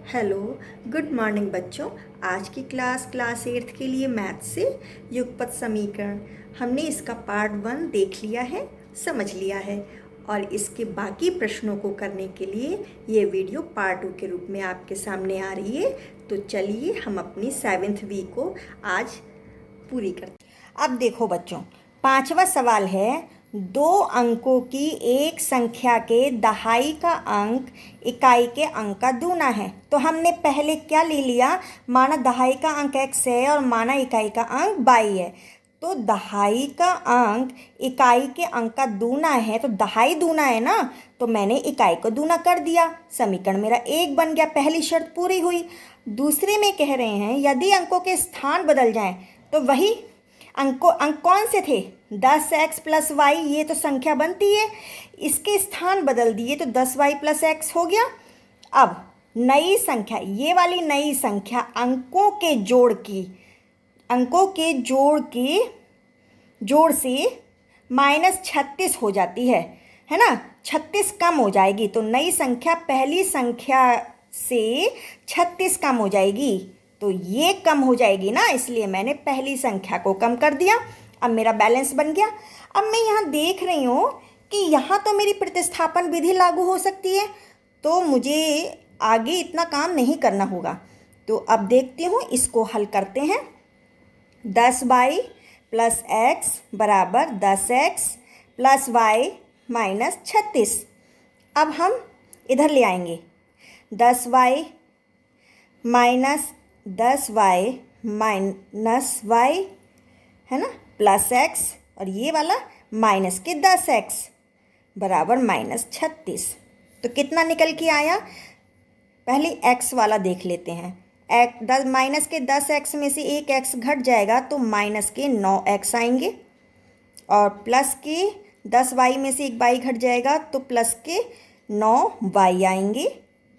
Hello, good morning बच्चों। आज की क्लास 8th के लिए मैथ से युगपत समीकरण हमने इसका पार्ट 1 देख लिया है, समझ लिया है। और इसके बाकी प्रश्नों को करने के लिए ये वीडियो पार्ट 2 के रूप में आपके सामने आ रही है। तो चलिए हम अपनी 7th वीक को आज पूरी करते हैं। अब देखो बच्चों, 5वां सवाल है, 2 अंकों की एक संख्या के दहाई का अंक इकाई के अंक का दूना है। तो हमने पहले क्या ले लिया, माना दहाई का अंक x है और माना इकाई का अंक y है। तो दहाई का अंक इकाई के अंक का दूना है, तो दहाई दूना है ना, तो मैंने इकाई को दूना कर दिया। समीकरण मेरा 1 बन गया, पहली शर्त पूरी हुई। दूसरे में कह रहे हैं यदि अंकों के स्थान बदल जाएं, तो वही अंक कौन से थे, 10x प्लस वाई, ये तो संख्या बनती है, इसके स्थान बदल दिए तो 10y प्लस एक्स हो गया। अब नई संख्या, ये वाली नई संख्या अंकों के जोड़ से -36 हो जाती है ना, 36 कम हो जाएगी। तो नई संख्या पहली संख्या से 36 कम हो जाएगी, तो ये कम हो जाएगी ना, इसलिए मैंने पहली संख्या को कम कर दिया। अब मेरा बैलेंस बन गया। अब मैं यहाँ देख रही हूँ कि यहाँ तो मेरी प्रतिस्थापन विधि लागू हो सकती है, तो मुझे आगे इतना काम नहीं करना होगा। तो अब देखती हूँ, इसको हल करते हैं। 10y प्लस एक्स बराबर 10x प्लस वाई माइनस 36। अब हम इधर ले आएंगे, 10y minus 10y minus Y है ना, प्लस एक्स, और ये वाला माइनस के 10x बराबर -36। तो कितना निकल के आया, पहले x वाला देख लेते हैं। माइनस के 10x में से एक x घट जाएगा तो माइनस के 9x आएंगे, और प्लस के 10y में से एक y घट जाएगा तो प्लस के 9y आएंगे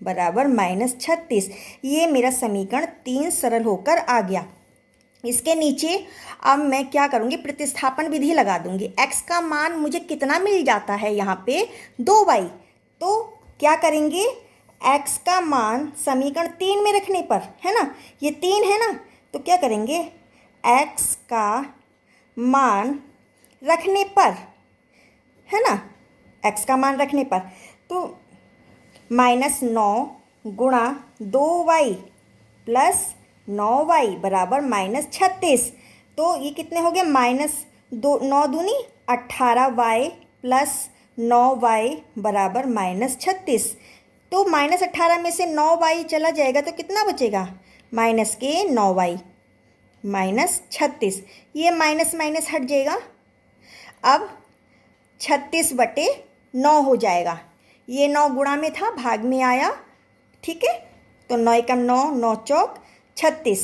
बराबर -36। ये मेरा समीकरण 3 सरल होकर आ गया। इसके नीचे अब मैं क्या करूँगी, प्रतिस्थापन विधि लगा दूँगी। x का मान मुझे कितना मिल जाता है, यहाँ पे 2y। तो क्या करेंगे, x का मान समीकरण 3 में रखने पर, है ना, ये 3 है ना, तो क्या करेंगे, x का मान रखने पर, है ना, x का मान रखने पर, तो -9 गुणा 2y प्लस 9y बराबर -36। तो ये कितने हो गए, -9 दूनी 18y प्लस 9y बराबर -36। तो -18 में से 9y चला जाएगा तो कितना बचेगा, माइनस के 9y -36। ये माइनस माइनस हट जाएगा, अब 36/9 हो जाएगा। ये 9 गुणा में था, भाग में आया, ठीक है। तो 9 एकम 9, 9 चौक 36,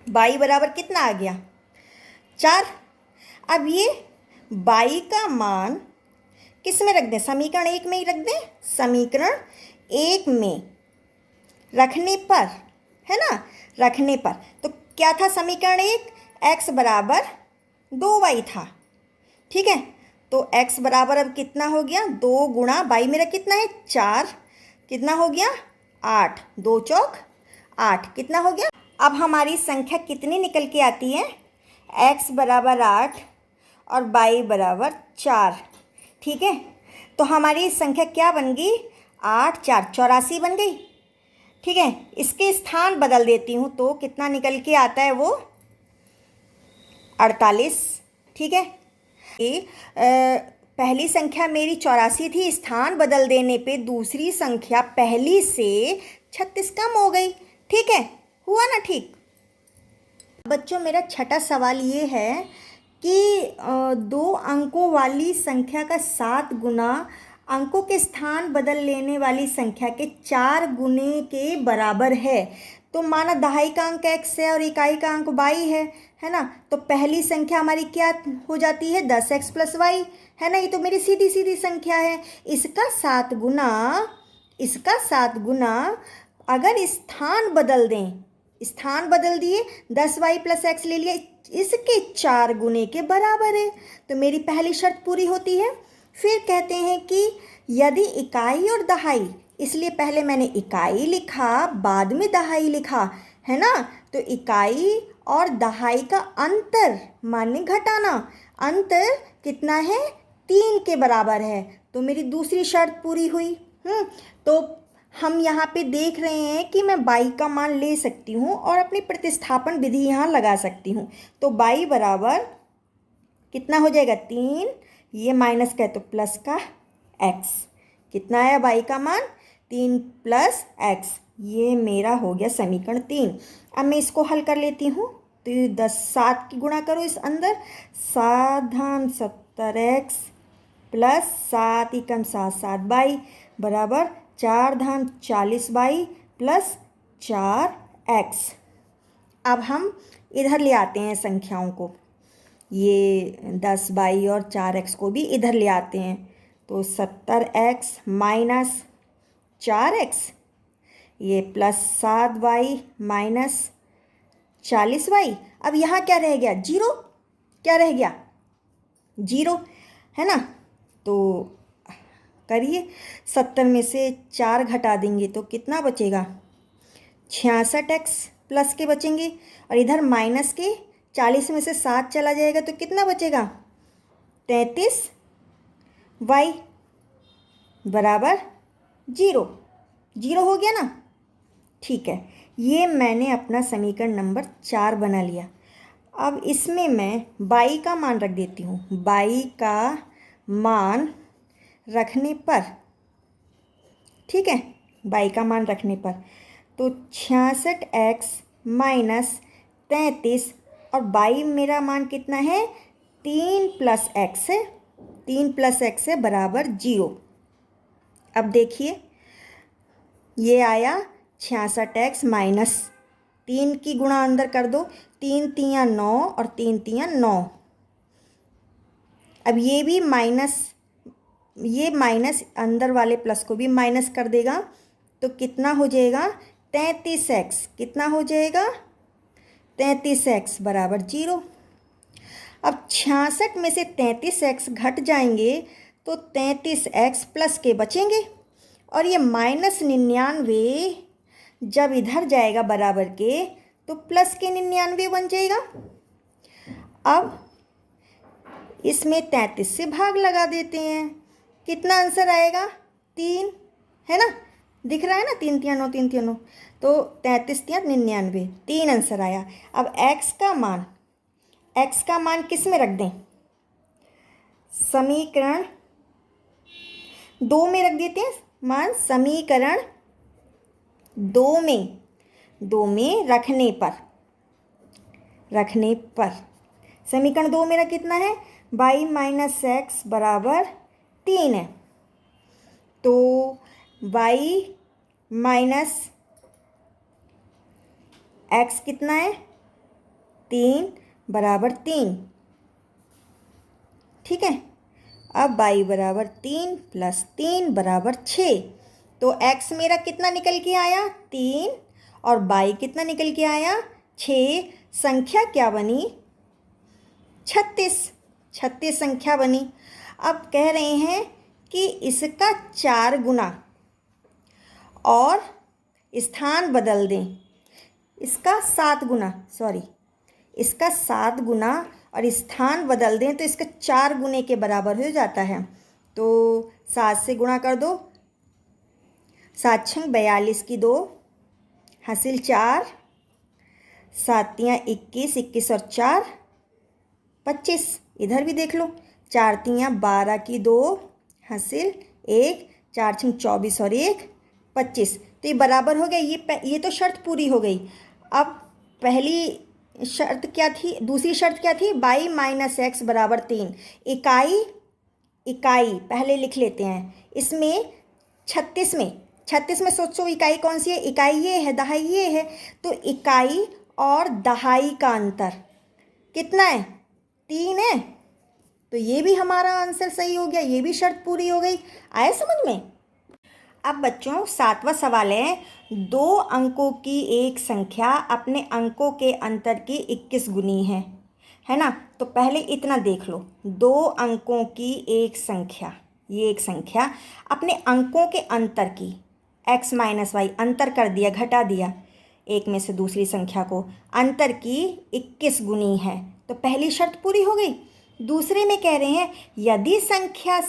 y बराबर कितना आ गया, 4। अब ये y का मान किस में रख दें, समीकरण 1 में ही रख दें। समीकरण 1 में रखने पर, है ना, रखने पर, तो क्या था समीकरण 1, x बराबर 2y था, ठीक है। तो x बराबर अब कितना हो गया, 2 गुणा y मेरा कितना है 4, कितना हो गया 8, 2 चौक 8, कितना हो गया। अब हमारी संख्या कितनी निकल के आती है, x बराबर 8 और y बराबर 4, ठीक है। तो हमारी संख्या क्या बन गई, 8 4 84 बन गई, ठीक है। इसके स्थान बदल देती हूँ तो कितना निकल के आता है, वो 48, ठीक है। पहली संख्या मेरी 84 थी, स्थान बदल देने पे दूसरी संख्या पहली से 36 कम हो गई, ठीक है, हुआ ना ठीक। बच्चों मेरा छठा सवाल ये है कि 2 अंकों वाली संख्या का 7 गुना अंकों के स्थान बदल लेने वाली संख्या के 4 गुने के बराबर है। तो माना दहाई का अंक x है और इकाई का अंक y है ना, तो पहली संख्या हमारी क्या हो जाती है, 10x प्लस वाई, है ना, ये तो मेरी सीधी सीधी संख्या है। इसका 7 गुना अगर स्थान बदल दें, स्थान बदल दिए, 10y प्लस एक्स ले लिया, इसके 4 गुने के बराबर है, तो मेरी पहली शर्त पूरी होती है। फिर कहते हैं कि यदि इकाई और दहाई इसलिए पहले मैंने इकाई लिखा, बाद में दहाई लिखा, है ना। तो इकाई और दहाई का अंतर माने घटाना, अंतर कितना है, 3 के बराबर है। तो मेरी दूसरी शर्त पूरी हुई। तो हम यहाँ पे देख रहे हैं कि मैं बाई का मान ले सकती हूँ और अपनी प्रतिस्थापन विधि यहाँ लगा सकती हूँ। तो बाई बराबर कितना हो जाएगा, 3, ये माइनस का है तो प्लस का x। कितना आया बाई का मान, 3 प्लस x। ये मेरा हो गया समीकरण 3। अब मैं इसको हल कर लेती हूँ। तो ये 7 की गुणा करो इस अंदर, 7×70x प्लस 7 एकम 7 बाई बराबर 4×40 बाई प्लस 4x। अब हम इधर ले आते हैं संख्याओं को, ये 10 बाई और 4x को भी इधर ले आते हैं। तो 70x माइनस 4x, ये प्लस 7 बाई माइनस 40 बाई। अब यहाँ क्या रह गया, जीरो। क्या रह गया, जीरो, है ना। तो करिए, 70 में से 4 घटा देंगे तो कितना बचेगा, 66x प्लस के बचेंगे, और इधर माइनस के 40 में से 7 चला जाएगा तो कितना बचेगा, 33y बराबर 0। 0 हो गया ना। ठीक है, ये मैंने अपना समीकरण नंबर 4 बना लिया। अब इसमें मैं बाई का मान रख देती हूँ। बाई का मान रखने पर, ठीक है, बाई का मान रखने पर तो 66x माइनस 33, और बाई मेरा मान कितना है, 3 प्लस x है, 3 प्लस x है बराबर 0। अब देखिए ये आया 66x माइनस 3 की गुणा अंदर कर दो, 3 तियाँ 9 और 3 तियाँ 9। अब ये भी माइनस, ये माइनस अंदर वाले प्लस को भी माइनस कर देगा तो कितना हो जाएगा, 33x। कितना हो जाएगा, 33x बराबर 0। अब 66 में से 33x घट जाएंगे तो 33x प्लस के बचेंगे, और ये -99 जब इधर जाएगा बराबर के तो प्लस के 99 बन जाएगा। अब इसमें 33 से भाग लगा देते हैं, कितना आंसर आएगा, 3, है ना। दिख रहा है ना, 3 तियाँ 9, 3 तियाँ 9, तो 33 तियाँ 99, 3 आंसर आया। अब x का मान किस में रख दें, समीकरण 2 में रख देते हैं मान, समीकरण 2 में रखने पर समीकरण 2 मेरा कितना है, बाई माइनस x बराबर 3 है। तो बाई माइनस x कितना है, 3 बराबर 3, ठीक है। अब बाई बराबर 3 प्लस 3 बराबर 6। तो x मेरा कितना निकल के आया, 3, और बाई कितना निकल के आया, 6। संख्या क्या बनी, 36 संख्या बनी। अब कह रहे हैं कि इसका 4 गुना और स्थान बदल दें, इसका 7 गुना, इसका 7 गुना और स्थान बदल दें तो इसका 4 गुने के बराबर हो जाता है। तो 7 से गुणा कर दो, 7 छंग 42 की 2 हासिल 4, 7 तियाँ 21, 21 और 4 25। इधर भी देख लो, 4 तियाँ 12 की 2 हासिल 1, 4 छंग 24 और 1 25। तो ये बराबर हो गया। ये तो शर्त पूरी हो गई। अब पहली शर्त क्या थी, दूसरी शर्त क्या थी, बाई माइनस x बराबर 3। इकाई पहले लिख लेते हैं। इसमें 36 में सोचो इकाई कौन सी है, इकाई ये है, दहाई ये है। तो इकाई और दहाई का अंतर कितना है, 3 है। तो ये भी हमारा आंसर सही हो गया, ये भी शर्त पूरी हो गई। आया समझ में। अब बच्चों 7वां सवाल है, 2 अंकों की एक संख्या अपने अंकों के अंतर की 21 गुनी है ना। तो पहले इतना देख लो, 2 अंकों की एक संख्या, ये एक संख्या अपने अंकों के अंतर की x माइनस वाई, अंतर कर दिया, घटा दिया एक में से दूसरी संख्या को, अंतर की 21 गुनी है, तो पहली शर्त पूरी हो गई। दूसरे में कह रहे हैं यदि संख्या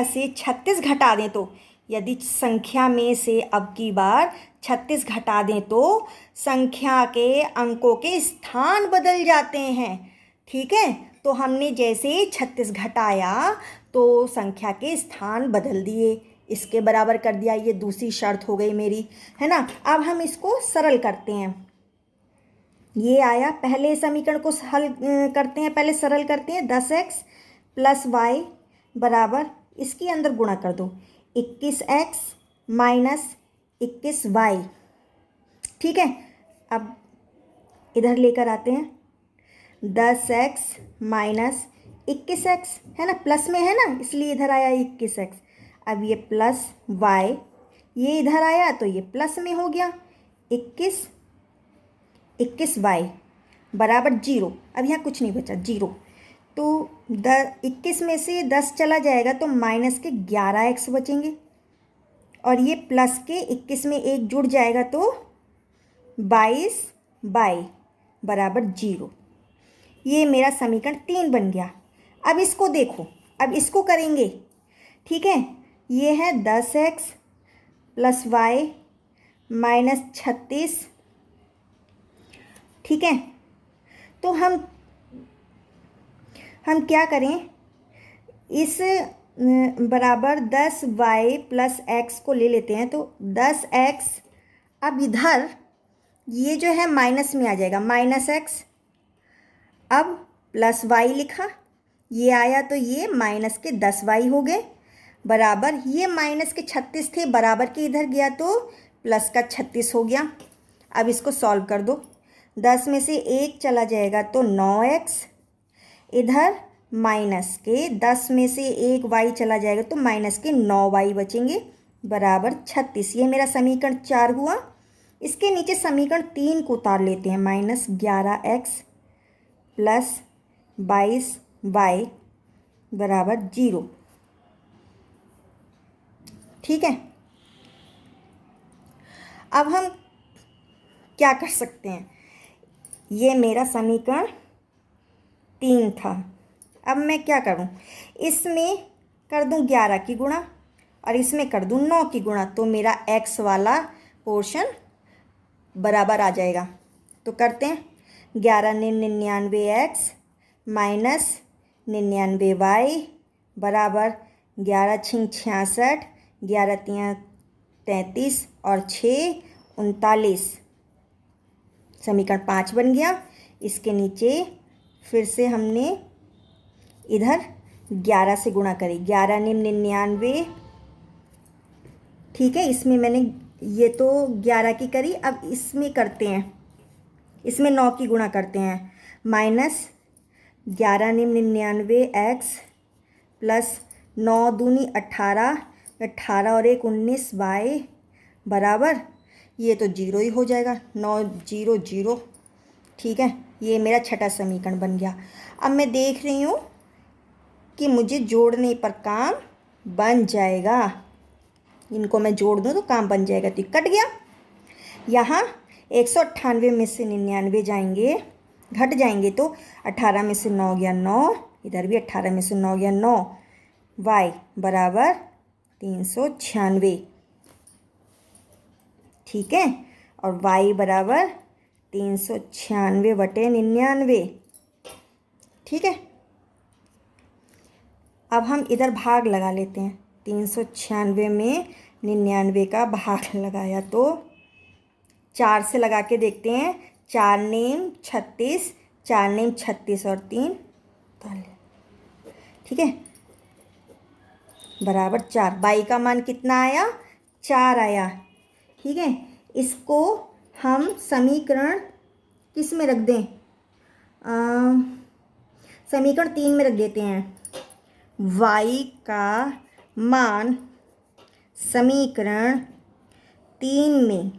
से 36 घटा दें तो, यदि संख्या में से अब की बार 36 घटा दें तो संख्या के अंकों के स्थान बदल जाते हैं। ठीक है, तो हमने जैसे 36 घटाया तो संख्या के स्थान बदल दिए, इसके बराबर कर दिया। ये दूसरी शर्त हो गई मेरी, है ना। अब हम इसको सरल करते हैं। ये आया, पहले समीकरण को हल करते हैं, पहले सरल करते हैं। 10x प्लस वाई बराबर, इसके अंदर गुणा कर दो, 21x माइनस 21y। ठीक है, अब इधर लेकर आते हैं, 10x माइनस 21x, है ना, प्लस में है ना, इसलिए इधर आया 21x। अब ये प्लस y, ये इधर आया तो ये प्लस में हो गया, 21y बराबर 0। अब यहाँ कुछ नहीं बचा, 0। तो 21 में से 10 चला जाएगा तो माइनस के 11x बचेंगे, और ये प्लस के 21 में 1 जुड़ जाएगा तो 22y बराबर 0। ये मेरा समीकरण 3 बन गया। अब इसको देखो, अब इसको करेंगे। ठीक है, ये है 10x प्लस वाई माइनस 36। ठीक है, तो हम क्या करें, इस बराबर 10y प्लस x को ले लेते हैं, तो 10x, अब इधर ये जो है माइनस में आ जाएगा, माइनस x, अब प्लस y लिखा, ये आया तो ये माइनस के 10y हो गए, बराबर ये माइनस के 36 थे, बराबर के इधर गया तो प्लस का 36 हो गया। अब इसको सॉल्व कर दो, 10 में से 1 चला जाएगा तो 9x, इधर माइनस के 10 में से 1 y चला जाएगा तो माइनस के 9y बचेंगे, बराबर 36। ये मेरा समीकरण 4 हुआ। इसके नीचे समीकरण 3 को उतार लेते हैं, माइनस 11x प्लस 22y बराबर 0। ठीक है, अब हम क्या कर सकते हैं, ये मेरा समीकरण 3 था। अब मैं क्या करूं, इसमें कर दूं 11 की गुणा और इसमें कर दूं 9 की गुणा, तो मेरा x वाला पोर्शन बराबर आ जाएगा। तो करते हैं, 11 99x माइनस 99y बराबर 11 छिंग 66, 11 तियाँ 33 और 6 39। समीकरण 5 बन गया। इसके नीचे फिर से हमने इधर 11 से गुणा करी, 11 99। ठीक है, इसमें मैंने ये तो 11 की करी, अब इसमें करते हैं, इसमें 9 की गुणा करते हैं, माइनस 11 99x प्लस 9 दूनी 18, 18 और 1 19y बराबर, ये तो 0 ही हो जाएगा, 9 0 0। ठीक है, ये मेरा छठा समीकरण बन गया। अब मैं देख रही हूँ कि मुझे जोड़ने पर काम बन जाएगा, इनको मैं जोड़ दूँ तो काम बन जाएगा, तो कट गया। यहाँ 198 में से 99 जाएंगे, घट जाएंगे तो 18 में से 9 गया 9, इधर भी 18 में से 9 गया 9, y बराबर 396। ठीक है, और y बराबर 396/99। ठीक है, अब हम इधर भाग लगा लेते हैं, 396 में 99 का भाग लगाया तो 4 से लगा के देखते हैं, 4 नेम 36, 4 नेम 36 और 3 43। ठीक है, बराबर 4। y का मान कितना आया, 4 आया। ठीक है, इसको हम समीकरण किस में रख दें, समीकरण 3 में रख देते हैं। y का मान समीकरण 3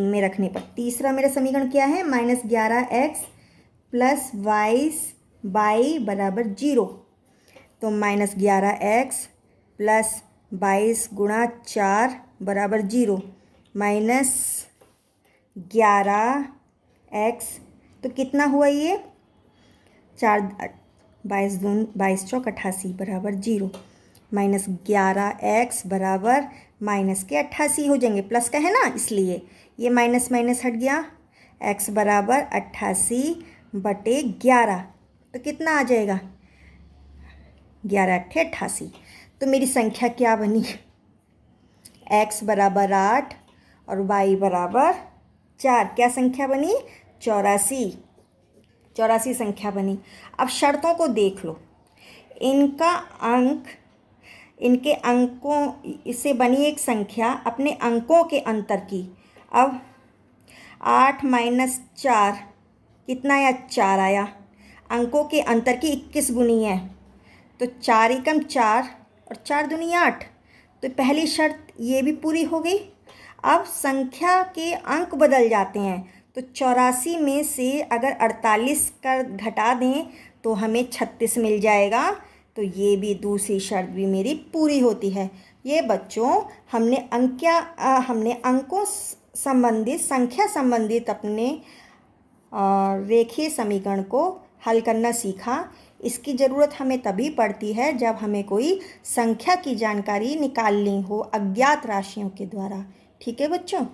में रखने पर तीसरा मेरा समीकरण क्या है, माइनस 11x प्लस 22y बराबर 0। तो -11x प्लस 22 गुणा 4 बराबर 0, -11x तो कितना हुआ ये 4 22 चौक 88 बराबर 0, -11x बराबर माइनस के 88 हो जाएंगे, प्लस का है ना इसलिए ये माइनस माइनस हट गया, x बराबर 88/11 तो कितना आ जाएगा 11×8 = 88। तो मेरी संख्या क्या बनी, x बराबर 8 और y बराबर 4, क्या संख्या बनी 84 संख्या बनी। अब शर्तों को देख लो, इनके अंकों से बनी एक संख्या अपने अंकों के अंतर की। अब 8 - 4 कितना आया 4 आया, अंकों के अंतर की 21 गुनी है तो 4 × 4 और 4 दूनी 8, तो पहली शर्त ये भी पूरी हो गई। अब संख्या के अंक बदल जाते हैं, तो 84 में से अगर 48 कर घटा दें तो हमें 36 मिल जाएगा, तो ये भी दूसरी शर्त भी मेरी पूरी होती है। ये बच्चों हमने अंकों संबंधित संख्या संबंधित अपने रेखीय समीकरण को हल करना सीखा। इसकी ज़रूरत हमें तभी पड़ती है जब हमें कोई संख्या की जानकारी निकालनी हो अज्ञात राशियों के द्वारा। ठीक है बच्चों।